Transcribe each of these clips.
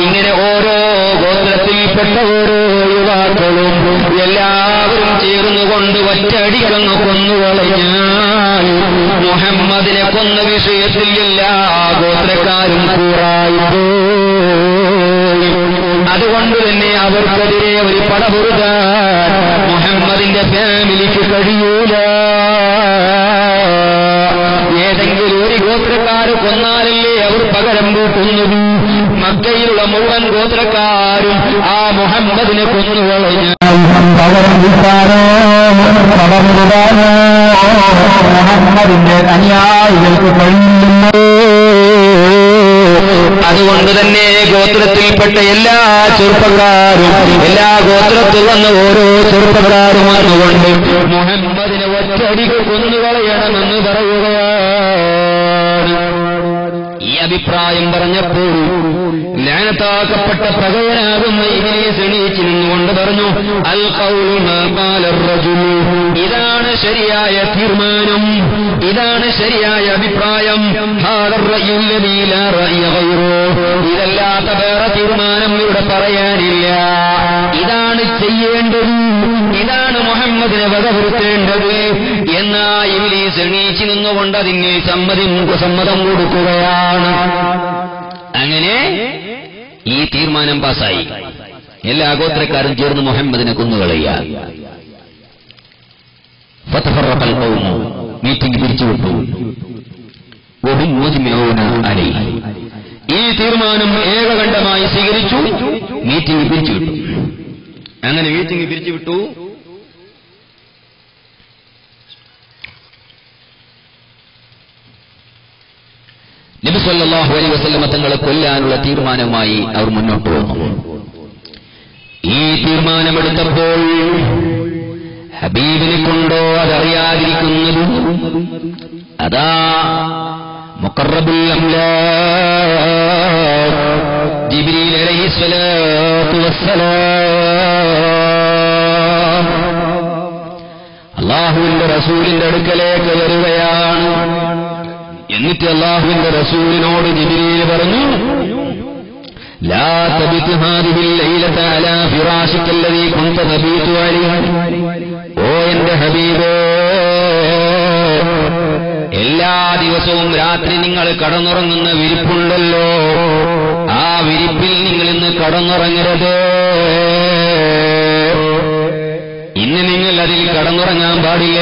ഇങ്ങനെ ഓരോ ഗോത്രത്തിൽപ്പെട്ട ഓരോ യുവാക്കളും എല്ലാവരും ചേർന്നുകൊണ്ട് ഒറ്റയടിക്കങ്ങ് കൊന്നുകളഞ്ഞാൽ മുഹമ്മദിനെ കൊന്ന വിഷയത്തിൽ എല്ലാ ഗോത്രക്കാരും കൂറായിപ്പോയി. അതുകൊണ്ട് തന്നെ അവർക്കെതിരെ ഒരു പടപൊരുതാൻ മുഹമ്മദിന്റെ ഫാമിലിക്ക് കഴിയൂല. ഏതെങ്കിലും ഒരു ഗോത്രക്കാര് കൊന്നാലല്ലേ അവർ പകരം വീട്ടുന്നത്. മക്കയിലുള്ള മുഴുവൻ ഗോത്രക്കാരും ആ മുഹമ്മദിനെ കൊന്നുകളഞ്ഞാൽ പകരം വീട്ടാനോ പടപൊരുതാനോ മുഹമ്മദിന്റെ അനുയായികൾക്ക് കഴിയുന്നു. അതുകൊണ്ട് തന്നെ ഗോത്രത്തിൽപ്പെട്ട എല്ലാ ചെറുപ്പക്കാരും എല്ലാ ഗോത്രത്തിൽ വന്ന ഓരോ ചെറുപ്പക്കാരും വന്നുകൊണ്ട് മുഹമ്മദിനെ ഒറ്റയടിക്ക് കൊന്നുകളയണമെന്ന് പറയുകയാണ്. ഈ അഭിപ്രായം പറഞ്ഞപ്പോൾ ലഅനത്താക്കപ്പെട്ട പ്രകടനാകുന്ന ഇബ്ലീസ് എണീച്ചു നിന്നുകൊണ്ട് പറഞ്ഞു, അൽ ഖൗലു മാ ഖാല അർ-റജുൽ, ഇതാണ് ശരിയായ തീരുമാനം, ഇതാണ് ശരിയായ അഭിപ്രായം. ഹാദ അർ-റഅ്യു അല്ലദീ ലാ റഅ്യ ഗൈറുഹു, ഇതല്ലാത്ത വേറെ തീരുമാനം ഇവിടെ പറയാനില്ല. ഇതാണ് ചെയ്യേണ്ടത്, ഇതാണ് മുഹമ്മദിനെ വകവരുത്തേണ്ടത് എന്നാ ഇബ്ലീസ് എണീച്ചു നിന്നുകൊണ്ട് അതിന് സമ്മതം കൊടുക്കുകയാണ്. അങ്ങനെ ഈ തീരുമാനം പാസായി. എല്ലാ ഗോത്രക്കാരും ചേർന്ന് മുഹമ്മദിനെ കൊന്നുകളയുക. ഫതഫറഖൽ ഖൗമു, മീറ്റിംഗ് പിരിച്ചുവിട്ടു. വഹും മുജ്മിഊന അലൈഹി, ഈ തീരുമാനം ഏകകണ്ഠമായി സ്വീകരിച്ചു. മീറ്റിംഗ് പിരിച്ചുവിട്ടു. അങ്ങനെ മീറ്റിംഗ് പിരിച്ചുവിട്ടു. നബി സല്ലല്ലാഹു അലൈഹി വസല്ലം തങ്ങളെ കൊല്ലാനുള്ള തീരുമാനവുമായി അവർ മുന്നോട്ട് വന്നു. ഈ തീരുമാനമെടുത്തപ്പോൾ ഹബീബിനെ കൊണ്ടോ അതറിയാതിരിക്കുന്നത് അതാ മുഖറബുൽ അംലാഖ് ജിബ്രീൽ അലൈഹിസ്സലാത്തു വസ്സലാം അല്ലാഹുവിന്റെ റസൂലിന്റെ അടുക്കലേക്ക് വരികയാണ്. എന്നിട്ട് അല്ലാഹുവിന്റെ റസൂലിനോട് ജിബ്രീൽ പറഞ്ഞു, ലാ തബിത് ഹാദിഹിൽ ലൈലത അലാ ഫിറാശിക അല്ലദീ കുൻത തബീതു അലൈഹി, ഓ എന്റെ ഹബീബേ, എല്ലാ ദിവസവും രാത്രി നിങ്ങൾ കടന്നുറങ്ങുന്ന വിരിപ്പുണ്ടല്ലോ, ആ വിരിപ്പിൽ നിങ്ങൾ ഇന്ന് കടന്നുറങ്ങരുത്. ഇന്ന് നിങ്ങൾ അതിൽ കടന്നുറങ്ങാൻ പാടില്ല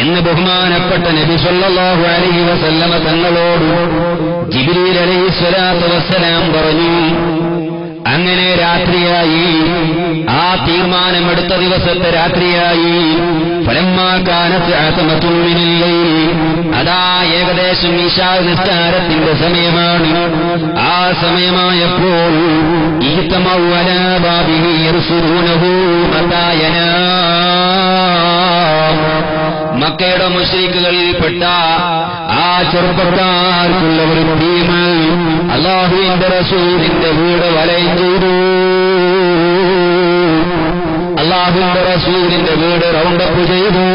എന്ന് ബഹുമാനപ്പെട്ട നബി സല്ലല്ലാഹു അലൈഹി വസല്ലമ തങ്ങളോട് ജിബ്രീൽ അലൈഹിസ്സലാത്തു വസ്സലാം പറഞ്ഞു. അങ്ങനെ രാത്രിയായി, ആ തീരുമാനമെടുത്ത ദിവസത്തെ രാത്രിയായി. ഫലമ്മാ കാനത് അസമത്തുൻ മിനൽ ലൈൽ, അതാ ഏകദേശം ഇശാ നിസ്കാരത്തിന്റെ സമയമാണ്. ആ സമയമായപ്പോൾ ഇജ്തമഉ അലാ ബാബിഹി യർസുദൂനഹു മതാ യനാം, മക്കയുടെ മുശ്രിക്കുകളിൽപ്പെട്ട ആ ചെറുപ്പക്കാർക്കുള്ള ഒരു ടീം അല്ലാഹുവിന്റെ റസൂലിന്റെ വീട് വലയം ചെയ്തു. അല്ലാഹുവിന്റെ റസൂലിന്റെ വീട് റൗണ്ടപ്പ് ചെയ്തു.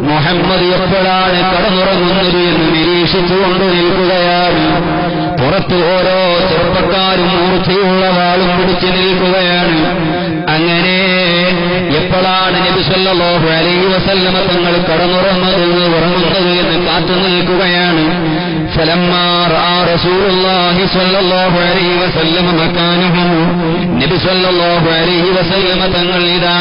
മുഹമ്മദ് എപ്പോഴാണ് കടന്നുറങ്ങുന്നത് എന്ന് നിരീക്ഷിച്ചുകൊണ്ട് നിൽക്കുകയാണ്. പുറത്ത് ഓരോ ചെറുപ്പക്കാരും മൂർച്ചയുള്ള വാളും പിടിച്ചു നിൽക്കുകയാണ്. അങ്ങനെ എപ്പോഴാണ് നബി സല്ലല്ലാഹു അലൈഹി വസല്ലമ തങ്ങൾ ഉറങ്ങുന്നത് എന്ന് കാത്തു നിൽക്കുകയാണ്. ഫലമ്മാ റഅ റസൂലുള്ളാഹി സ്വല്ലല്ലാഹു അലൈഹി വസല്ലമ മകാനഹു, നബി സല്ലല്ലാഹു അലൈഹി വസല്ലമ തങ്ങൾ ഇതാ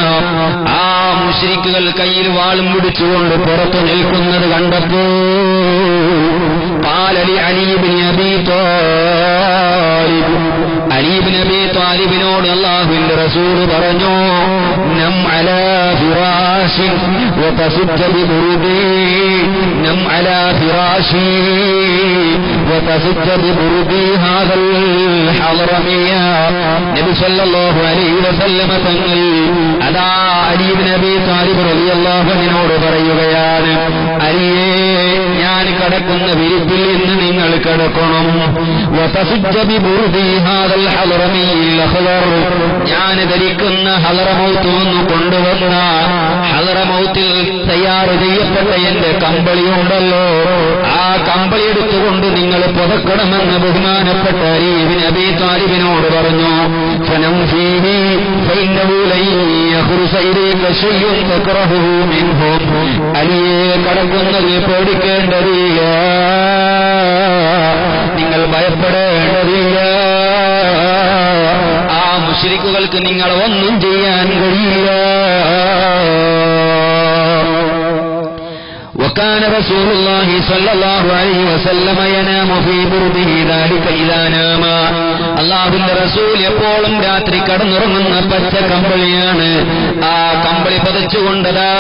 ആ മുശ്രിക്കുകൾ കയ്യിൽ വാളും പിടിച്ചുകൊണ്ട് പുറത്തു നിൽക്കുന്നത് കണ്ടപ്പോൾ ഖാല ലി അലി ഇബ്നു അബീ ത്വാലിബ്, അലി ഇബ്നു അബീ ത്വാലിബിനോട് അല്ലാഹുവിന്റെ റസൂൽ പറഞ്ഞു, നം അലാ ഫിറാശി വതസുജ്ജ ബിബുർദി, നം അലാ ഫിറാശി വതസുജ്ജ ബിബുർദി ഹാദൽ ഹളറമിയ. നബി സല്ലല്ലാഹു അലൈഹി വസല്ലമ തങ്ങൾ അതാ അലി ഇബ്നു അബീ ത്വാലിബ് റളിയല്ലാഹു അൻഹുവിനോട് പറയുകയാണ്, അലിയേ, ഞാൻ കിടക്കുന്ന വിരിപ്പിൽ ഇന്ന് നിങ്ങൾ കിടക്കണം. വതസുജ്ജ ബിബുർദി ഹാദൽ ഹളറമിയിൽ അഖ്ദർ, ഞാൻ ധരിക്കുന്ന ഹളറമൗത്ത് ഒന്ന് കൊണ്ടുവന്ന ഹളറമൗത്തിൽ തയ്യാർ ചെയ്യപ്പെട്ട എന്റെ കമ്പളിയുണ്ടല്ലോ, ആ കമ്പളി എടുത്തുകൊണ്ട് നിങ്ങൾ പുതക്കണമെന്ന് ബഹുമാനപ്പെട്ട അലി ഇബ്നു അബീ ത്വാലിബിനോട് പറഞ്ഞു. ഫനംഫീഹി ഫഇന്നഹു ലൻ യഖ്റുസ ഇലൈക ശൈഉൻ തക്റഹുഹു മിൻഹു. അലിയെ കടക്കുന്നത് പേടിക്കേണ്ടതില്ല, നിങ്ങൾ ഭയപ്പെടേണ്ടതില്ല. ആ മുശ്രിക്കുകൾക്ക് നിങ്ങൾ ഒന്നും ചെയ്യാൻ കഴിയില്ല. وكان رسول الله صلى الله عليه وسلم ينام في برده ذلك إذا نام. അല്ലാഹുവിന്റെ റസൂൽ എപ്പോഴും രാത്രി കടന്നുറങ്ങുന്ന പച്ച കമ്പിളിയാണ്. ആ കമ്പിളി പതിച്ചുകൊണ്ടതാ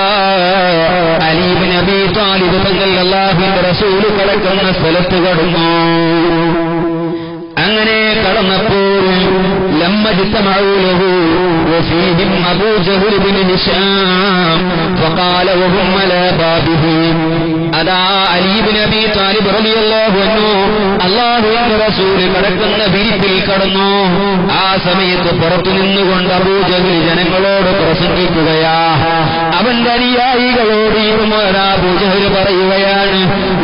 അലി ഇബ്നു അബീ ത്വാലിബ് തങ്ങൾ അല്ലാഹുവിന്റെ റസൂൽ കിടക്കുന്ന സ്ഥലത്ത് കടന്നു. അങ്ങനെ കടന്നപ്പോൾ ലമ്മജ്തമഉ ലഹു വഫീഹിം അബൂ ജഹൽ ഇബ്നു ഹിശാം ഫഖാല വഹും അലാ ബാബിഹി. അതാ അലി ഇബ്നു അബീ ത്വാലിബ് റളിയല്ലാഹു അൻഹു അല്ലാഹുവിന്റെ റസൂൽ കിടക്കുന്ന വിരിപ്പിൽ കടന്നു. ആ സമയത്ത് പുറത്തു നിന്നുകൊണ്ട് അബൂ ജഹൽ ജനങ്ങളോട് പ്രസംഗിക്കുകയാ. അവന്റെ അനുയായികളോട് അബൂ ജഹൽ പറയുകയാണ്,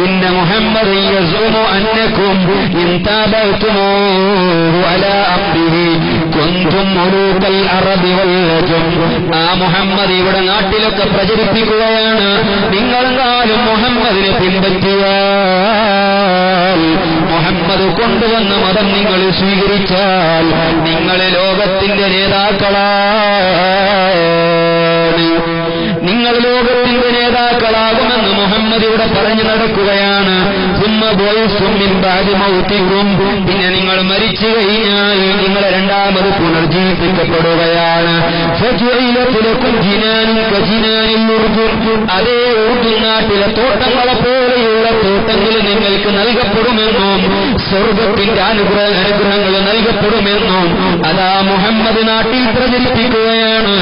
ഇന്ന മുഹമ്മദൻ യസ്ഉമു അന്നകും ഇൻ താബഅതുമൂഹു അലാ അംരിഹി കുൻതും മുലൂകൽ അറബി വൽ അജം. ആ മുഹമ്മദ് ഇവിടെ നാട്ടിലൊക്കെ പ്രചരിപ്പിക്കുകയാണ്, നിങ്ങളെങ്ങാനും മുഹമ്മദിനെ പിൻപറ്റിയാൽ, മുഹമ്മദ് കൊണ്ടുവന്ന മതം നിങ്ങൾ സ്വീകരിച്ചാൽ നിങ്ങൾ ലോകത്തിന്റെ നേതാക്കളാണ്, നിങ്ങൾ ലോകത്തിന്റെ നേതാക്കളാകുമെന്ന് മുഹമ്മദ് ഇവിടെ പറഞ്ഞു നടക്കുകയാണ്. പിന്നെ നിങ്ങൾ മരിച്ചു കഴിഞ്ഞാൽ നിങ്ങൾ രണ്ടാമത് പുനർജീവിപ്പിക്കപ്പെടുകയാണ്. അതേ ഉറുദു നാട്ടിലെ തോട്ടങ്ങളെ പോലെയുള്ള തോട്ടങ്ങൾ നിങ്ങൾക്ക് നൽകപ്പെടുമെന്നും സ്വർഗത്തിന്റെ അനുഗ്രഹങ്ങൾ നൽകപ്പെടുമെന്നും അതാ മുഹമ്മദ് നാട്ടിൽ പ്രചരിപ്പിക്കുകയാണ്.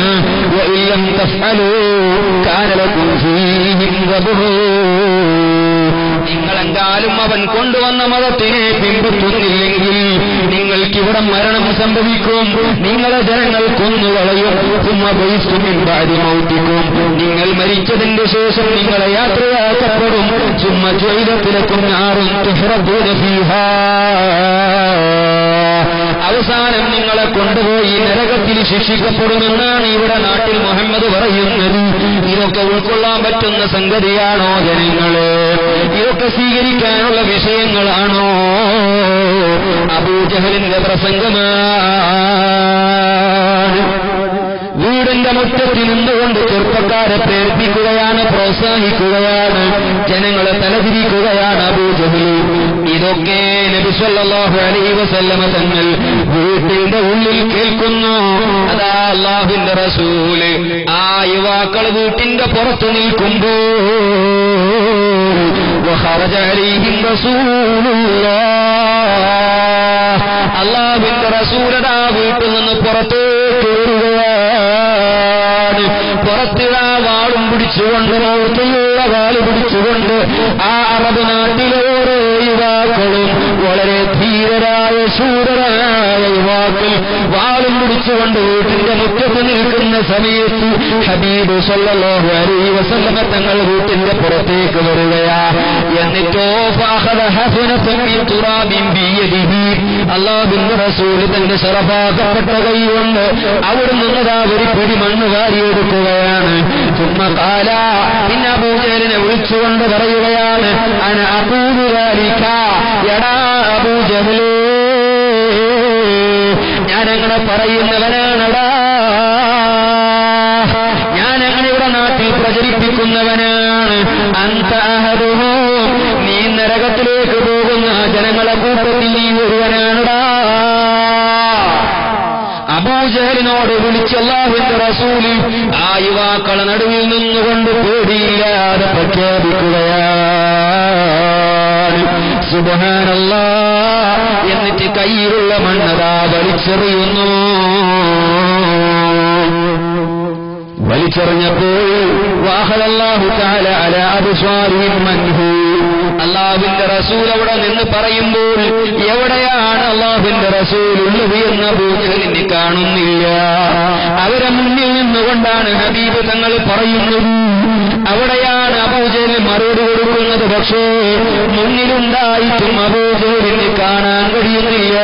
നിങ്ങളെന്താലും അവൻ കൊണ്ടുവന്ന മതത്തിനെ പിൻപറ്റുന്നില്ലെങ്കിൽ നിങ്ങൾക്കിവിടെ മരണം സംഭവിക്കും, നിങ്ങളെ ജനങ്ങൾ കൊന്നുകളയും. നിങ്ങൾ മരിച്ചതിന്റെ ശേഷം നിങ്ങളെ യാത്രയാക്കപ്പെടും. ചുമ്മാ ജ്വൈലത്തിലേക്കും ഞാറും അവസാനം നിങ്ങളെ കൊണ്ടുപോയി നരകത്തിൽ ശിക്ഷിക്കപ്പെടുമെന്നാണ് ഇവിടെ നാട്ടിൽ മുഹമ്മദ് പറയുന്നത്. ഇതൊക്കെ ഉൾക്കൊള്ളാൻ പറ്റുന്ന സംഗതിയാണോ ജനങ്ങളെ? ഇതൊക്കെ സ്വീകരിക്കാനുള്ള വിഷയങ്ങളാണോ? അബൂ ജഹലിന്റെ പ്രസംഗമാണ്. വീടിന്റെ മുറ്റത്തിൽ നിന്നുകൊണ്ട് ചെറുപ്പക്കാരെ പ്രേരിപ്പിക്കുകയാണ്, പ്രോത്സാഹിക്കുകയാണ്, ജനങ്ങളെ തലതിരിക്കുകയാണ് അബൂ ജഹൽ. ഇതൊക്കെ നബി സല്ലല്ലാഹു അലൈഹി വസല്ലമ തങ്ങൾ വീട്ടിന്റെ ഉള്ളിൽ കേൾക്കുന്നു. അതാ അല്ലാഹുവിന്റെ റസൂല് ആ യുവാക്കൾ വീട്ടിന്റെ പുറത്തു നിൽക്കുമ്പോൾ അല്ലാഹുവിന്റെ റസൂലതാ വീട്ടിൽ നിന്ന് പുറത്തേക്ക് വരികയാണ്. പുറത്തിടാ വാളും പിടിച്ചുകൊണ്ട്, റോട്ടിലുള്ള വാള് പിടിച്ചുകൊണ്ട് ആ അറബ് നാട്ടിലെ ഓരോ യുവാക്കളും വളരെ ധീരരായ ശൂരരായ യുവാക്കൾ വാളും പിടിച്ചുകൊണ്ട് വീട്ടിന്റെ മുറ്റത്ത് നിൽക്കുന്ന സമയത്ത് ഹബീബ് സല്ലല്ലാഹു അലൈഹി വസല്ലമ തങ്ങൾ വീട്ടിന്റെ പുറത്തേക്ക് വരികയാ. എന്നിട്ടോ അല്ലാഹുവിന്റെ റസൂല് തന്റെ ശറഫാക്കപ്പെട്ട കൈകൊണ്ട് അവിടെ നിന്നതാ ഒരു പിടി മണ്ണ് വാരിയെടുക്കുകയാണ്. ചുമ്മകാല പിന്നെ അബൂ ജഹലിനെ വിളിച്ചുകൊണ്ട് പറയുകയാണ്, അന അഖൂലു ദാലിക, എടാ അബൂ ജഹലേ, ഞാനങ്ങനെ പറയുന്നവനാണടാ, ഞാനങ്ങനെ ഇവിടെ നാട്ടിൽ പ്രചരിപ്പിക്കുന്നവനാണ്. അന്ത അഹദുഹും, നീ നരകത്തിലേക്ക് പോകുന്ന ജനങ്ങളെ കൂട്ടത്തിൽ നീ ഒരുവനാണടാ. അബൂ ജഹലിനോട് വിളിച്ച് അല്ലാഹുവിന്റെ റസൂൽ ആ യുവാക്കളെ നടുവിൽ നിന്നുകൊണ്ട് പേടിയില്ലാതെ പ്രഖ്യാപിക്കുകയാണ്, സുബ്ഹാനല്ലാഹ്. എന്നിട്ട് കയ്യിലുള്ള മണ്ണതാ വലിച്ചെറിയുന്നു. വലിച്ചെറിഞ്ഞപ്പോൾ വാഹലല്ലാഹു തആല അലാ അബ്സാരിഹിം മൻഹു, അല്ലാഹുവിന്റെ റസൂൽ അവിടെ നിന്ന് പറയുമ്പോൾ എവിടെയാണ് അല്ലാഹുവിന്റെ റസൂൽ ഉള്ളത് എന്ന് അബൂ ജഹലിനെ കാണുന്നില്ല. അവരെ മുന്നിൽ നിന്നുകൊണ്ടാണ് ഹബീബ് തങ്ങൾ പറയുന്നത്, അവിടെയാണ് അബൂജഹൽ മറുപടി കൊടുക്കുന്നത്. പക്ഷേ മുന്നിലുണ്ടായിട്ടും അബൂജഹലിന് കാണാൻ കഴിയുന്നില്ല,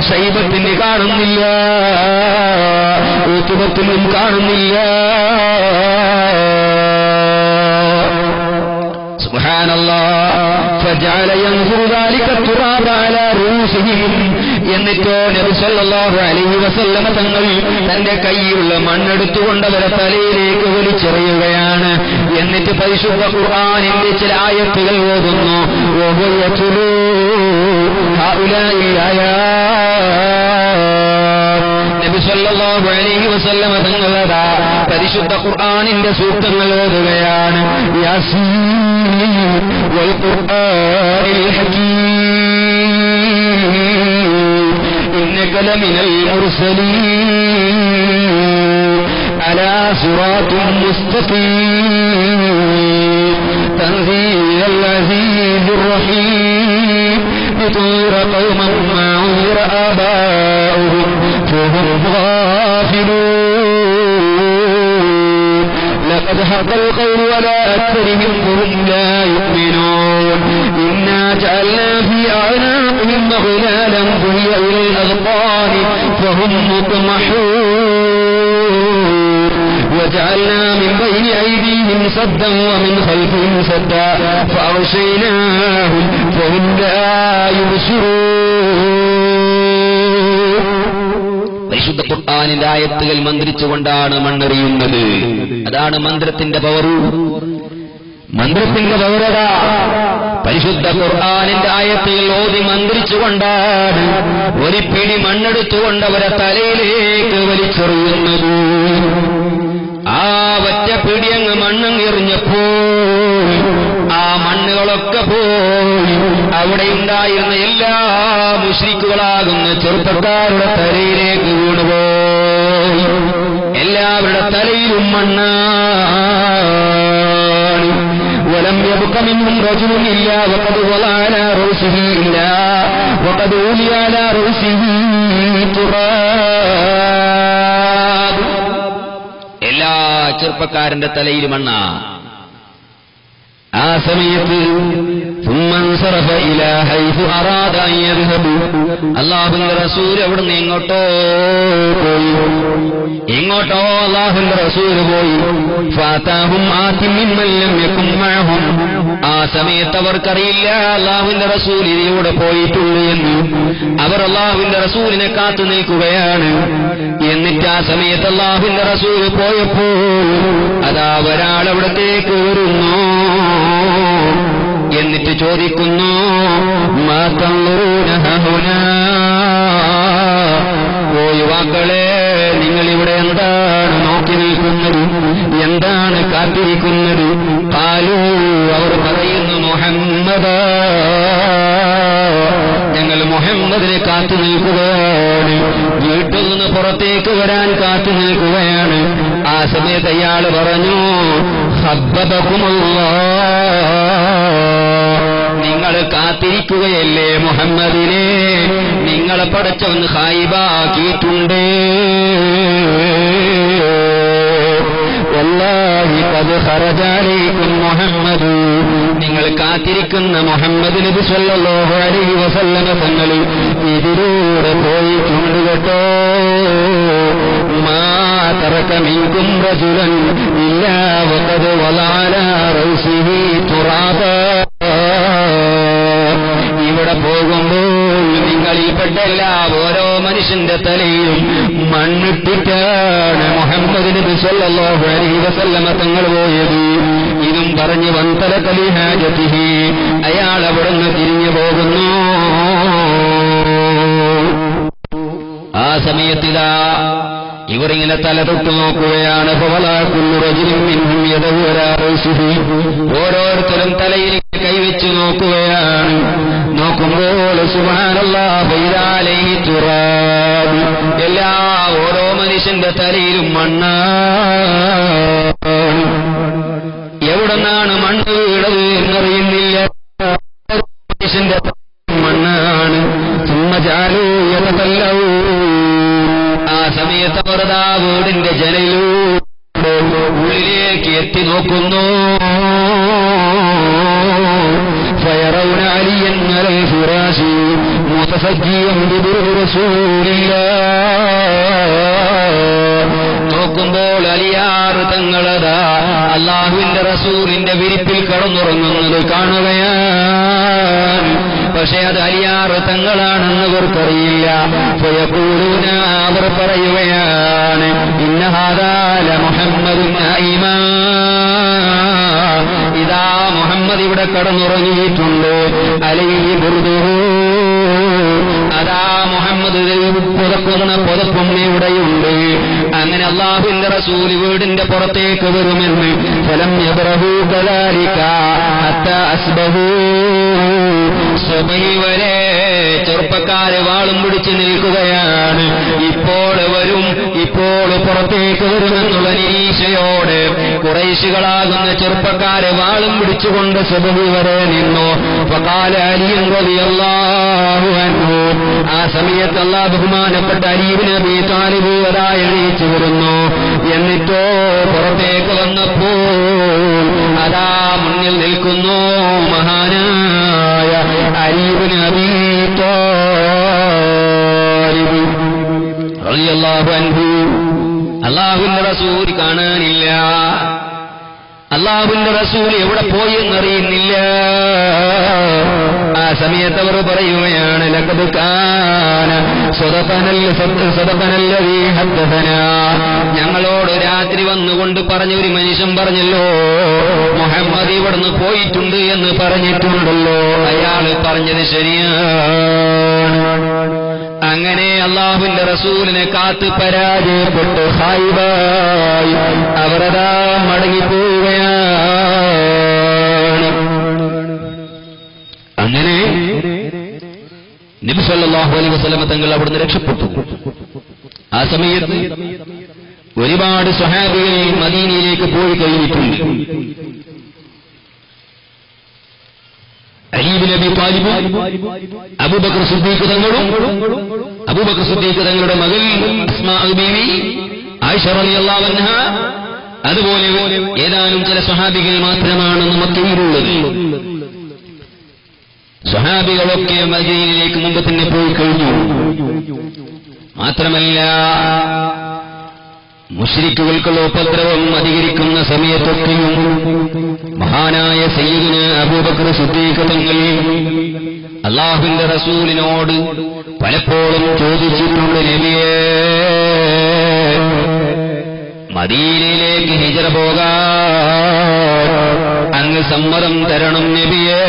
ശൈബത്തിന് കാണുന്നില്ല, ഉത്ബത്തിനും കാണുന്നില്ല. എന്നിട്ടോ നബി സല്ലല്ലാഹു അലൈഹി വസല്ലമ തങ്ങൾ തന്റെ കയ്യിലുള്ള മണ്ണെടുത്തുകൊണ്ട് അവരെ തലയിലേക്ക് വലിച്ചെറിയുകയാണ്. എന്നിട്ട് പരിശുദ്ധ ഖുർആനിന്റെ ചില ആയത്തുകൾ ഓതുന്നു. നബി സല്ലല്ലാഹു അലൈഹി വസല്ലമ തങ്ങൾ പരിശുദ്ധ ഖുർആനിന്റെ സൂക്തങ്ങൾ ഓതുകയാണ്. യാസീൻ വൽ ഖുർആനിൽ ഹകീം ഇന്നക ലമിനൽ മുർസലീൻ അലാ സിറാത്തിൻ മുസ്തഖീം തൻസീലൽ അസീസിർ റഹീം ലിതുൻദിറ ഖൗമൻ മാ ഉൻദിറ ആബാഉഹും ഫഹും ഗാഫിലൂൻ ലഖദ് ഹഖൽ ഖൗലു അലാ അക്തരിഹിം ഫഹും ലാ യുഅ്മിനൂൻ ഇന്നാ ജഅൽനാ ഫീ അഅനാഖിഹിം അഗ്ലാlan ഫഹിയ ഇലൽ അദ്ഖാനി ഫഹും മുത്മഹൂൻ وجعلنا من بين أيديهم سدا ومن خلفهم سدا فأغشيناهم فهم لا يبصرون. പരിശുദ്ധ ഖുർആനിന്റെ ആയത്തുകൾ മന്ത്രിച്ചുകൊണ്ടാണ് മണ്ണെറിയുന്നത്. അതാണ് മന്ത്രത്തിന്റെ പവർ. മന്ത്രത്തിന്റെ പവറത പരിശുദ്ധ ഖുർആനിന്റെ ആയത്തുകൾ ഓതി മന്ത്രിച്ചുകൊണ്ടാണ് ഒരു പിടി മണ്ണെടുത്തുകൊണ്ട് അവരെ തലയിലേക്ക് വലിച്ചെറിയുന്നത്. ആ ഒറ്റ പിടിയങ്ങ് മണ്ണെറിഞ്ഞപ്പോൾ ആ മണ്ണുകളൊക്കെ പോയി അവിടെ ഉണ്ടായിരുന്ന എല്ലാ മുശ്രിക്കുകളാകുന്ന ചെറുപ്പക്കാരുടെ തലയിലേക്ക് വീണുപോയി. എല്ലാവരുടെ തലയിലും മണ്ണാണ്. വലം യബ്ഖ മിൻഹും റജുലുൻ ഇല്ലാ വഖദ് വളഅ അലാ റൗസിഹി ഇല്ലാ വഖദ് ഉലിയ അലാ റൗസിഹി തുറാബ്. എല്ലാ ചെറുപ്പക്കാരന്റെ തലയിൽ മണ്ണ. ആ സമയത്ത് അല്ലാഹുവിന്റെ റസൂൽ അവിടുന്ന് എങ്ങോട്ടോ പോയി. എങ്ങോട്ടോ അല്ലാഹുവിന്റെ റസൂൽ പോയി. ഫാതാഹും ആതിം മിമ്മൻ ലം യകും മഅഹും. ആ സമയത്ത് അവർക്കറിയില്ല അല്ലാഹുവിന്റെ റസൂൽ ഇതിലൂടെ പോയിട്ടുണ്ട് എന്ന്. അവർ അല്ലാഹുവിന്റെ റസൂലിനെ കാത്തു നിൽക്കുകയാണ്. എന്നിട്ട് ആ സമയത്ത് അല്ലാഹുവിന്റെ റസൂൽ പോയപ്പോൾ അതാ ഒരാൾ അവിടത്തേക്ക് വരുന്നു. എന്നിട്ട് ചോദിക്കുന്നു, മാ തൻദുറൂന ഹുനാ, ഓ യുവാക്കളെ, നിങ്ങളിവിടെ എന്താണ് നോക്കി നിൽക്കുന്നത്, എന്താണ് കാത്തിരിക്കുന്നത്? ഖാലൂ, അവർ പറയുന്നു, മുഹമ്മദ്, ഞങ്ങൾ മുഹമ്മദിനെ കാത്തു നിൽക്കുകയാണ്, വീട്ടിൽ നിന്ന് പുറത്തേക്ക് വരാൻ കാത്തു നിൽക്കുകയാണ്. ആ സമയത്ത് അയാൾ പറഞ്ഞു, നിങ്ങൾ കാത്തിരിക്കുകയല്ലേ മുഹമ്മദിനെ, നിങ്ങളെ പടച്ചവൻ ഖായിബാക്കിയിട്ടുണ്ട്. വല്ലാഹി ഖദ് ഖറജ അലൈക്കും മുഹമ്മദ്, നിങ്ങൾ കാത്തിരിക്കുന്ന മുഹമ്മദ് നബി സ്വല്ലല്ലാഹു അലൈഹി വസല്ലമ തങ്ങൾ ഇതിലൂടെ പോയിട്ടുണ്ട് കേട്ടോ. മാ തറക മിൻകും റജുലൻ ഇല്ലാ വഖദ് വളഅ അലാ റൗസിഹി തുറാബാ. ഇവിടെ പോകുമ്പോൾ നിങ്ങളിൽപ്പെട്ട എല്ലാ ഓരോ മനുഷ്യന്റെ തലയിലും മണ്ണിട്ടിട്ടാണ് മുഹമ്മദ് നബി സ്വല്ലല്ലാഹു അലൈഹി വസല്ലമ തങ്ങൾ പോയത്. ഇതും പറഞ്ഞ് വൻതലക ലിഹാജതിഹി, അയാൾ അവിടുന്ന് തിരിഞ്ഞു പോകുന്നു. ആ സമയത്തിലാ ഇവരിങ്ങനെ തല തൊട്ട് നോക്കുകയാണ്. ഓരോരുത്തരും തലയിൽ കൈവച്ച് നോക്കുകയാണ്. നോക്കുമ്പോൾ സുബ്ഹാനല്ലാഹ് ഇദാലൈഹി തുറാബ്, എല്ലാ ഓരോ മനുഷ്യന്റെ തലയിലും മണ്ണാണ്. എവിടെന്നാണ് മണ്ണ് വീണത് എന്നറിയുന്നില്ല. മനുഷ്യന്റെ മണ്ണാണ്. ആ സമയത്ത് അവരതാ വീടിന്റെ ജനലിലൂടെ ഉള്ളിലേക്ക് എത്തി നോക്കി നോക്കുന്നു. فيرون عليا على الفراش متسجيا ببر رسول الله. നോക്കുമ്പോൾ അലിയാർ തങ്ങളതാ അല്ലാഹുവിന്റെ റസൂലിന്റെ വിരിപ്പിൽ കടന്നുറങ്ങുന്നത് കാണുകയാണ്. പക്ഷേ അത് അലിയാർ തങ്ങളാണെന്ന് അവർക്കറിയില്ല. ഫയഖൂലൂന, അവർ പറയുകയാണ്, ഇന്ന ഹാദാ ലമുഹമ്മദുൻ നഈമാ, ഇതാ മുഹമ്മദ് ഇവിടെ കടന്നുറങ്ങിയിട്ടുണ്ട്. അലൈഹി ബുർദുഹു, അതാ മുഹമ്മദ് പുതക്കുന്ന പുതപ്പും ഇവിടെയുണ്ട്. അങ്ങനെ അല്ലാഹുവിന്റെ റസൂൽ വീടിന്റെ പുറത്തേക്ക് വരുമെന്ന് ഫലം യബ്റഹു കദാലിക ഹത്താ അസ്ബഹു, സുബഹി വരെ ചെറുപ്പക്കാരെ വാളും പിടിച്ച് നിൽക്കുകയാണ്. ഇപ്പോൾ വരും, ഇപ്പോൾ പുറത്തേക്ക് വരുമെന്നുള്ള നിരീക്ഷയോടെ ഖുറൈശികളാകുന്ന ചെറുപ്പക്കാരെ വാളും പിടിച്ചുകൊണ്ട് സുബഹി വരെ നിന്നു. ഫഖാല അലി റളിയല്ലാഹു അൻഹു, ആ സമയത്ത് അല്ലാഹു ബഹുമാനപ്പെട്ട അലി ഇബ്നു അബീ താലിബ് അതാ എണീച്ചു വരുന്നു. എന്നിട്ടോ പുറത്തേക്ക് വന്നപ്പോൾ അതാ മുന്നിൽ നിൽക്കുന്നു മഹാനായ അലി ഇബ്നു അബീ താലിബ് റളിയല്ലാഹു അൻഹു. അല്ലാഹുവിന്റെ റസൂൽ കാണാനില്ല. അല്ലാഹുവിന്റെ റസൂൽ എവിടെ പോയി എന്നറിയുന്നില്ല. ആ സമയത്ത് അവർ പറയുകയാണ്, ലഖദ് കാന സദഖനല്ലദീ ഹദ്ദസനാ, ഞങ്ങളോട് രാത്രി വന്നുകൊണ്ട് പറഞ്ഞ ഒരു മനുഷ്യൻ പറഞ്ഞല്ലോ, മുഹമ്മദ് ഇവിടുന്ന് പോയിട്ടുണ്ട് എന്ന് പറഞ്ഞിട്ടുണ്ടല്ലോ. അയാൾ പറഞ്ഞത് ശരിയാണ്. അങ്ങനെ അല്ലാഹുവിന്റെ റസൂലിനെ കാത്ത് പരാജയപ്പെട്ട് ഹായിബായി അവരതാ മടങ്ങിപ്പോവുകയാണ്. അങ്ങനെ നബി സല്ലല്ലാഹു അലൈഹി വസല്ലം തങ്ങൾ അവിടുന്ന് രക്ഷപ്പെട്ടു. ആ സമയത്ത് ഒരുപാട് സ്വഹാബികൾ മദീനയിലേക്ക് പോയി കഴിഞ്ഞിട്ടുണ്ട്. അലി ഇബ്നു അബീ താലിബ്, അബൂബക്കർ സിദ്ദീഖ് തങ്ങളും, അബൂബക്കർ സിദ്ദീഖ് തങ്ങളുടെ മകൾ അസ്മാ ബീവി, ആയിഷ റളിയല്ലാഹു അൻഹ, അതുപോലെ ഏതാനും ചില സ്വഹാബികൾ മാത്രമാണ് മക്കയിലുള്ളത്. സ്വഹാബികളൊക്കെ മദീനയിലേക്ക് മുമ്പ് തന്നെ പോയി കഴിഞ്ഞു. മാത്രമല്ല മുശ്രിക്കുകൾക്കുള്ള ഉപദ്രവം അധികരിക്കുന്ന സമയത്തൊക്കെയും മഹാനായ സയ്യിദുന അബൂബക്കർ സിദ്ദീഖ് തങ്ങൾ അല്ലാഹുവിന്റെ റസൂലിനോട് പലപ്പോഴും ചോദിച്ചിട്ടുണ്ട്, നബിയേ, മദീനയിലേക്ക് ഹിജ്റ പോകാൻ അങ്ങ് സമ്മതം തരണം നബിയേ.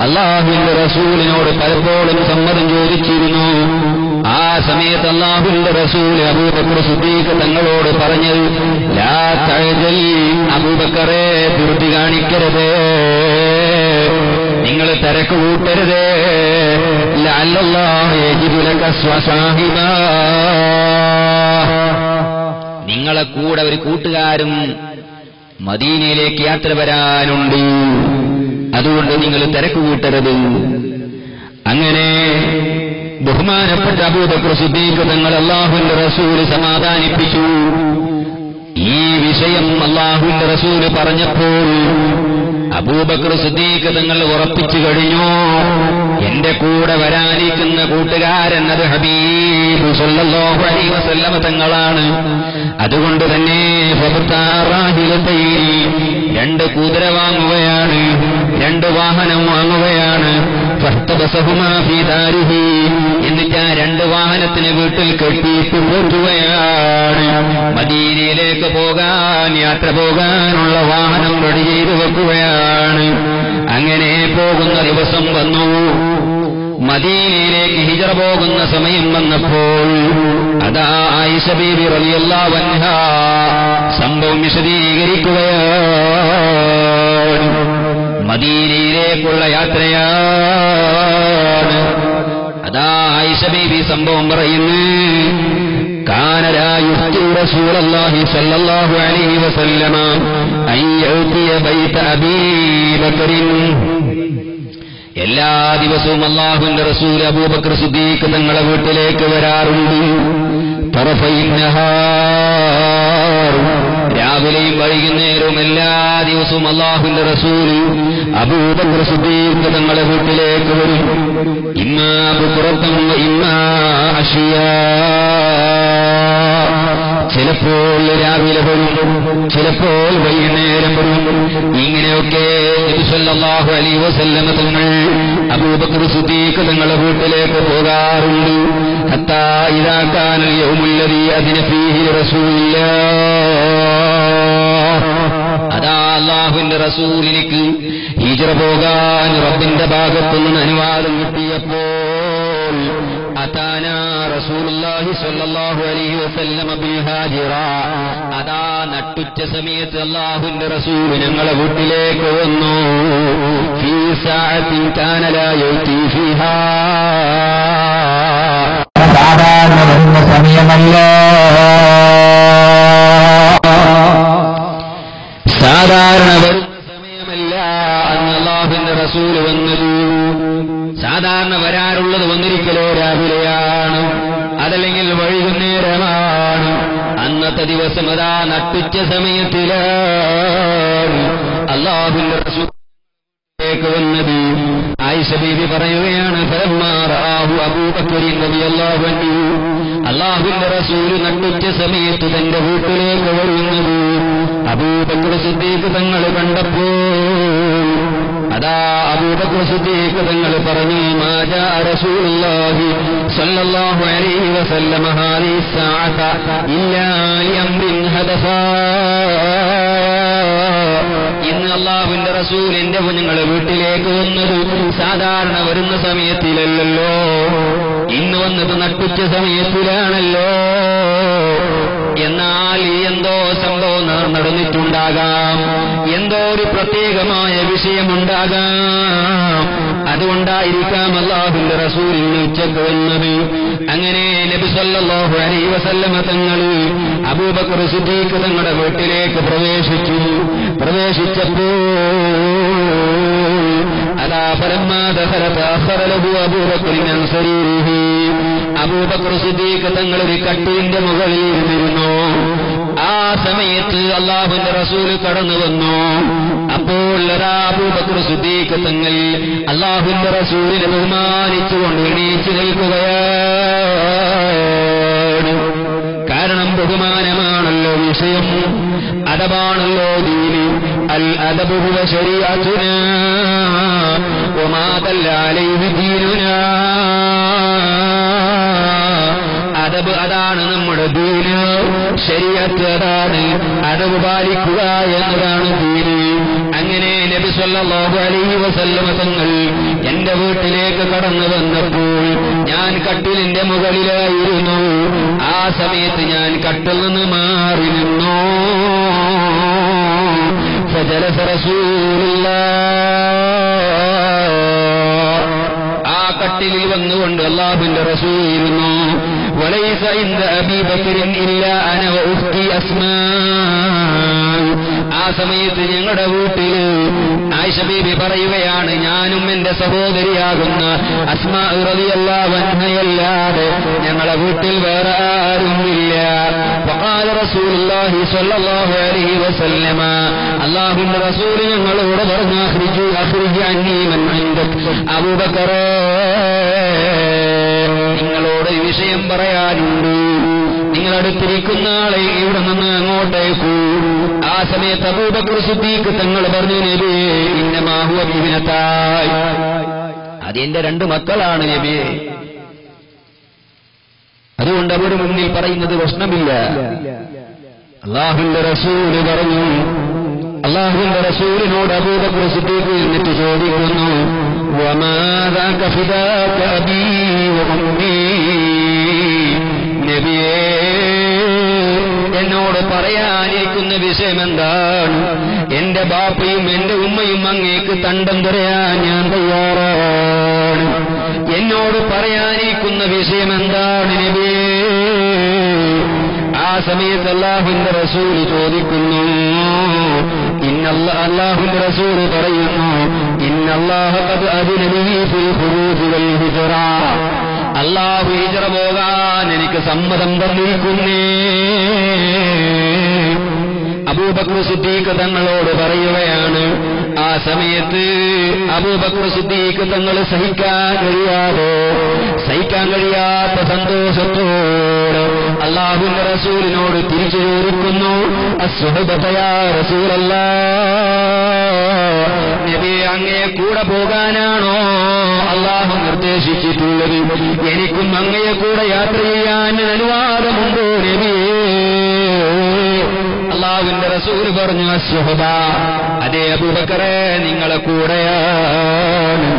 അല്ലാഹുവിന്റെ റസൂലിനോട് പലപ്പോഴും സമ്മതം ചോദിച്ചിരുന്നു. ആ സമയത്ത് അല്ലാഹുവിന്റെ റസൂൽ അബൂബക്കർ സിദ്ദീഖ് തങ്ങളോട് പറഞ്ഞത്, ലാ തഅജൽ, അബൂബക്കറെ ധൃതി കാണിക്കരുത്, നിങ്ങൾ തിരക്ക് കൂട്ടരുത്. ലഅല്ലല്ലാഹു യജിദു ലക സ്വസാഹിബാ, നിങ്ങളെ കൂടെ ഒരു കൂട്ടുകാരും മദീനയിലേക്ക് യാത്ര വരാനുണ്ട്, അതുകൊണ്ട് നിങ്ങൾ തിരക്ക് കൂട്ടരുത്. അങ്ങനെ ബഹുമാനപ്പെട്ട അബൂബക്കർ സിദ്ദീഖ് തങ്ങൾ അല്ലാഹുവിന്റെ റസൂൽ സമാധാനിപ്പിച്ചു. ഈ വിഷയം അല്ലാഹുവിന്റെ റസൂൽ പറഞ്ഞപ്പോൾ അബൂബക്കർ സിദ്ദീഖ് തങ്ങൾ ഉറപ്പിച്ചു കഴിഞ്ഞു, എന്റെ കൂടെ വരാനിരിക്കുന്ന കൂട്ടുകാരൻ അത് ഹബീബ് സല്ലല്ലാഹു അലൈഹി വസല്ലം തങ്ങളാണ്. അതുകൊണ്ട് തന്നെ രണ്ട് കുതിര വാങ്ങുകയാണ്, രണ്ട് വാഹനം വാങ്ങുകയാണ്. എന്നിട്ട് ആ രണ്ട് വാഹനത്തിന് വീട്ടിൽ കെട്ടിയിട്ട് പോറ്റുകയാണ്. മദീനയിലേക്ക് പോകാൻ, യാത്ര പോകാനുള്ള വാഹനം റെഡി ചെയ്തു വെക്കുകയാണ്. അങ്ങനെ പോകുന്ന ദിവസം വന്നു. മദീനയിലേക്ക് ഹിജ്റ പോകുന്ന സമയം വന്നപ്പോൾ അതാ ആയിഷ ബീബി റളിയല്ലാഹു അൻഹാ സംഭവം വിശദീകരിക്കുകയാണ്. മദീനയിലേക്കുള്ള യാത്രയാണ്. അതാ ആയിഷ ബീബി സംഭവം പറയുന്നു, കാന ലാ യുഫ്തി റസൂലുള്ളാഹി സ്വല്ലല്ലാഹു അലൈഹി വസല്ലമ അൻ യഅതിയ ബൈത അബീ ബക്കറിൻ. എല്ലാ ദിവസവും അല്ലാഹുവിന്റെ റസൂൽ അബൂബക്കർ സിദ്ദീഖ് തങ്ങളുടെ വീട്ടിലേക്ക് വരാറുണ്ട്. തറഫൈ നഹാർ, രാവിലെയും വൈകുന്നേരവും എല്ലാ ദിവസവും അല്ലാഹുവിന്റെ റസൂൽ അബൂബക്കർ സിദ്ദീഖ് തങ്ങളുടെ വീട്ടിലേക്ക് വരും. ഇമ്മാ ബുക്റത്തും ഇമ്മാ അശിയാ. ചിലപ്പോൾ രാവിലെ വരും, ചിലപ്പോൾ വൈകുന്നേരം വരും. ഇങ്ങനെയൊക്കെ നബി സല്ലല്ലാഹു അലൈഹി വസല്ലം തങ്ങൾ അബൂബക്കർ സിദ്ദീഖ് തങ്ങളുടെ വീട്ടിലേക്ക് പോകാറുണ്ട്. ഹത്താ ഇദാ കാനൽ യൗമുൽ ലദീ അദിന ഫീഹി റസൂലുള്ളാഹ്. അതാ അല്ലാഹുവിന്റെ റസൂലിനിക്ക് ഹിജ്റ പോകാൻ റബ്ബിന്റെ ഭാഗത്തുനിന്ന് അനുവാദം കിട്ടിയപ്പോൾ അതാനാ റസൂലുള്ളാഹി സ്വല്ലല്ലാഹു അലൈഹി വസല്ലം ബിൽ ഹാജിറ. അതാ നട്ടുച്ച സമയത്ത് അല്ലാഹുവിന്റെ റസൂൽ ഞങ്ങളെ വീട്ടിലേക്ക് വന്നു. ഫീ സഅത്തിൻ കാന ലാ യൗതി ഫീഹാ. സാധാരണ വരുന്ന സമയമല്ല, സാധാരണ വരുന്ന സമയമല്ല അന്ന് അല്ലാഹുവിന്റെ റസൂൽ വന്നത്. സാധാരണ വരാറുള്ളത് വന്നിരിക്കലോ രാവിലെയാണ്, അതല്ലെങ്കിൽ വൈകുന്നേരമാണ്. അന്നത്തെ ദിവസം അതാ നട്ടുച്ച സമയത്തിലാണ് അല്ലാഹുവിന്റെ റസൂലിലേക്ക് വന്നത്. ആയിഷ ബീവി പറയുകയാണ്, ഫലമ്മാ റആഹു അബൂബക്കർ റളിയല്ലാഹു അൻഹു. അല്ലാഹുവിന്റെ റസൂൽ നട്ടുച്ച സമയത്ത് തന്റെ വീട്ടിലേക്ക് വരുന്നത് അബൂബക്കർ സിദ്ദീഖ് തങ്ങൾ കണ്ടപ്പോൾ അതാ അബൂബക്കർ സിദ്ദീഖ് തങ്ങൾ പറഞ്ഞു, മാ ജാഅ റസൂലുള്ളാഹി സ്വല്ലല്ലാഹു അലൈഹി വസല്ലം ഹാദിഹി സഅത ഇല്ലാ ലിഅംരിൻ ഹദസാ. ഇന്ന് അല്ലാഹുവിന്റെ റസൂൽ എന്റെ ഞങ്ങളെ വീട്ടിലേക്ക് വന്നത് സാധാരണ വരുന്ന സമയത്തിലല്ലല്ലോ, ഇന്ന് വന്നത് നട്ടുച്ച സമയത്തിലാണല്ലോ. എന്നാൽ എന്തോ സംഭവം നടന്നിട്ടുണ്ടാകാം, എന്തോ ഒരു പ്രത്യേകമായ വിഷയമുണ്ടാകാം. അതുകൊണ്ടായിരിക്കാം അല്ലാഹുവിന്റെ റസൂലിന് ഉച്ചക്ക് വന്നത്. അങ്ങനെ നബി സല്ലല്ലാഹു അലൈഹി വസല്ലമ തങ്ങൾ അബൂബക്കർ സിദ്ദീഖ് തങ്ങളുടെ വീട്ടിലേക്ക് പ്രവേശിച്ചു. പ്രവേശിച്ചപ്പോൾ അതാ ഫലമ്മാ ദഖല തഅഖറ ലഹു അബൂബക്കർ അൻ സരീരിഹി. അബൂബക്കർ സിദ്ദീഖ് തങ്ങൾ ഒരു കട്ടിലിന്റെ മുകളിൽ ഇരുന്നിരുന്നു. ആ സമയത്ത് അല്ലാഹുവിന്റെ റസൂൽ കടന്നു വന്നു. അപ്പോൾ അബൂബക്കർ സിദ്ദീഖ് തങ്ങൾ അല്ലാഹുവിന്റെ റസൂലിനെ ബഹുമാനിച്ചുകൊണ്ട് എണീച്ചു നിൽക്കുകയാണ്. കാരണം ബഹുമാനമാണല്ലോ വിഷയം, അദബാണല്ലോ ദീന്. അൽ അദബു ഹുവ ശരീഅതുനാ വമാ ദല്ല അലൈഹി ദീനുനാ. അദബ് അതാണ് നമ്മുടെ ദീന്, ശരീഅത്ത് അതാണ്, അദബ് പാലിക്കുക എന്നതാണ് ദീന്. അങ്ങനെ നബി സല്ലല്ലാഹു അലൈഹി വസല്ലമ തങ്ങൾ എന്റെ വീട്ടിലേക്ക് കടന്നു വന്നപ്പോൾ ഞാൻ കട്ടിലിന്റെ മുകളിലായിരുന്നു. ആ സമയത്ത് ഞാൻ കട്ടിൽ നിന്ന് മാറി നിന്നു. ഫജലസ റസൂലുള്ളാഹ്. ആ കട്ടിലിൽ വന്നുകൊണ്ട് അല്ലാഹുവിന്റെ റസൂൽ ഇരുന്നു. വലൈസ ഇൻദ അബീ ബക്കറിൻ ഇല്ലാ അന വഉഖ്തി അസ്മാ. ആ സമയത്ത് ഞങ്ങളുടെ വീട്ടിൽ ആയിഷ ബീബി പറയുകയാണ്, ഞാനും എന്റെ സഹോദരിയാകുന്ന അസ്മാ റളിയല്ലാഹു അൻഹയല്ലാതെ ഞങ്ങളുടെ വീട്ടിൽ വേറെ ആരുമില്ല. വഖാല റസൂലുള്ളാഹി സ്വല്ലല്ലാഹു അലൈഹി വസല്ലമ. അല്ലാഹുവിന്റെ റസൂൽ ഞങ്ങളോട് പറഞ്ഞു, അഖ്രിജ് അന്നീ മൻ ഇൻദക. അബൂബക്കറേ, നിങ്ങളോട് ഈ വിഷയം പറയാനുണ്ട്. നിങ്ങളടുത്തിരിക്കുന്ന ആളെ ഇവിടെ നിന്ന് അങ്ങോട്ടേക്കു. ആ സമയത്ത് അബൂബക്കർ സിദ്ദീഖ് തങ്ങൾ പറഞ്ഞു, നബിയേ ഇന്നമാ ഹുവ ബിബ്നതായ്. അതെന്റെ രണ്ട് മക്കളാണ് നബിയേ. അതുകൊണ്ട് അവരുടെ മുന്നിൽ പറയുന്നത് പ്രശ്നമില്ല. അല്ലാഹുവിന്റെ റസൂൽ പറഞ്ഞു. അല്ലാഹുവിന്റെ റസൂലിനോട് അബൂബക്കർ സിദ്ദീഖ് എന്നിട്ട് ചോദിക്കുന്നു, വമാ ദാക ഫിദാക അബീ വഉമ്മീ. നബിയേ, എന്നോട് പറയാനിരിക്കുന്ന വിഷയം എന്താണ്? എന്റെ ബാപ്പയും എന്റെ ഉമ്മയും അങ്ങേക്ക് തണ്ടം തരാൻ ഞാൻ തയ്യാറാണ്. എന്നോട് പറയാനിരിക്കുന്ന വിഷയം എന്താണ് നബിയേ? ആ സമയത്ത് അല്ലാഹുവിന്റെ റസൂൽ ചോദിക്കുന്നു, അല്ലാഹുവിന്റെ റസൂൽ പറയുന്നു, ഇന്നല്ലാഹ ഖദ് അദിന ലീ ഫിൽ ഖുറൂജ് വൽ ഹിജ്റ. അല്ലാഹു ഹിജ്റ പോകാൻ എനിക്ക് സമ്മതം തന്നിരിക്കുന്നേ. അബൂബക്കർ സിദ്ദീഖ് തങ്ങളോട് പറയുകയാണ്. ആ സമയത്ത് അബൂബക്കർ സിദ്ദീഖ് തങ്ങൾ സഹിക്കാൻ കഴിയാത്ത സന്തോഷത്തോട് അല്ലാഹുവിന്റെ റസൂലിനോട് തിരിച്ചു ചോദിക്കുന്നു, അസ്സുഹബത യാ റസൂലല്ലാഹ്, നബിയെ അങ്ങയെ കൂടെ പോകാനാണോ അല്ലാഹു നിർദ്ദേശിച്ചിട്ടുള്ളത്? എനിക്കും അങ്ങയെ കൂടെ യാത്ര ചെയ്യാൻ അനുവാദമുണ്ടോ നബിയേ? അല്ലാഹുവിന്റെ റസൂൽ പറഞ്ഞു, അസ്സുഹബ, അതേ അബൂബക്കറെ, നിങ്ങളെ കൂടെയാണ്.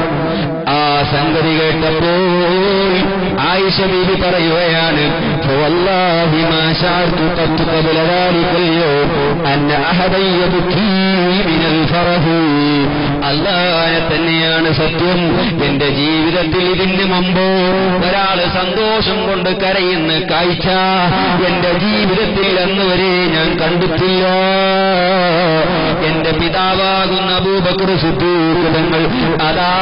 ആ സംഗതി കേട്ടപ്പോൾ ആയിഷ ബീവി പറയുകയാണ്, ഫവല്ലാഹി മാ ശഅർതു ഖത്തു ഖബ്ല ദാലികൽ യൗം അന്ന അഹദൻ യബ്കീ മിനൽ ഫറഹി. അല്ലാഹനെ തന്നെയാണ് സത്യം, എന്റെ ജീവിതത്തിൽ ഇതിന് മുമ്പ് ഒരാൾ സന്തോഷം കൊണ്ട് കരയുന്ന കാഴ്ച എന്റെ ജീവിതത്തിൽ അന്നുവരെ ഞാൻ കണ്ടിട്ടില്ല. എന്റെ പിതാവാകുന്ന അബൂബക്കർ സിദ്ദീഖ് തങ്ങൾ അതാ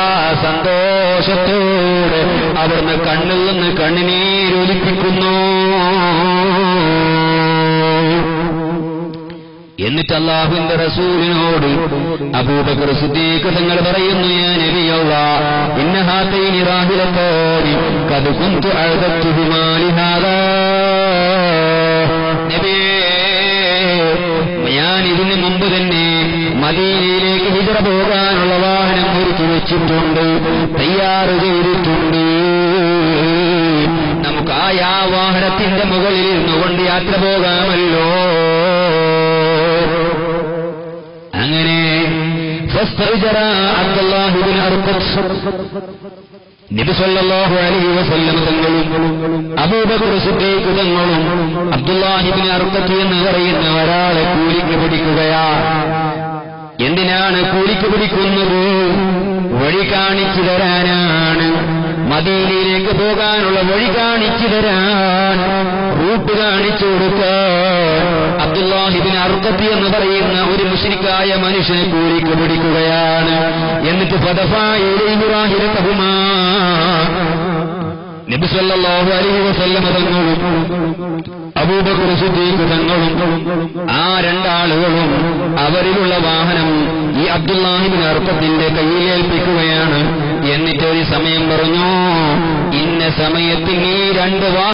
സന്തോഷത്തോടെ അവിടുന്ന് കണ്ണിൽ നിന്ന് കണ്ണുനീരൊലിപ്പിക്കുന്നു. എന്നിട്ട് അല്ലാഹുവിന്റെ റസൂലിനോട് അബൂബക്കർ സിദ്ദീഖ് തങ്ങൾ പറയുന്നു, യാ നബിയല്ലാഹ്, ഇന്ന ഹാതൈനി റാഹിലതാനി ഖദ് കുൻതു അഅദത്തുഹുമാ ലിഹാദാ. നബിയേ, ഞാൻ ഇതിന് മുമ്പ് തന്നെ മദീനയിലേക്ക് ഹിജ്റ പോകാനുള്ള വാഹനം ഒരുക്കി വെച്ചിട്ടുണ്ട്, തയ്യാറ് ചെയ്തിട്ടുണ്ട്. നമുക്ക് ആ വാഹനത്തിന്റെ മുകളിൽ ഇരുന്നുകൊണ്ട് യാത്ര പോകാമല്ലോ. അങ്ങനെ അബ്ദുല്ലാഹി ഇബ്നു അർഖത്ത് നബി സല്ലല്ലാഹു അലൈഹി വസല്ലം തങ്ങളും അബൂബക്കർ സിദ്ദീഖ് തങ്ങളും അബ്ദുല്ലാഹി ഇബ്നു അർഖത്ത് എന്ന് പറയുന്ന ഒരാളെ കൂലിക്ക് പിടിക്കുകയാണ്. എന്തിനാണ് കൂലിക്ക് പിടിക്കുന്നത്? വഴി കാണിച്ചു തരാനാണ്. മദീനയിലേക്ക് പോകാനുള്ള വഴി കാണിച്ചു തരാൻ, റൂട്ട് കാണിച്ചു കൊടുക്കാൻ അബ്ദുല്ലാഹി ഇബ്നു അർഖത്ത് എന്ന് പറയുന്ന ഒരു മുശ്രിക്കായ മനുഷ്യനെ കൂലിക്ക് പിടിക്കുകയാണ്. എന്നിട്ട് നബി സല്ലല്ലാഹു അലൈഹി വസല്ലം തങ്ങളും അബൂബക്കർ സിദ്ദീഖ് തങ്ങളും ആ രണ്ടാളുകളും അവരിലുള്ള വാഹനം ഈ അബ്ദുല്ലാഹി ഇബ്നു അർഖത്തിന്റെ കയ്യിൽ ഏൽപ്പിക്കുകയാണ്. എന്നിട്ട് ഒരു സമയം പറഞ്ഞു, ഇന്ന സമയത്ത് ഈ രണ്ട്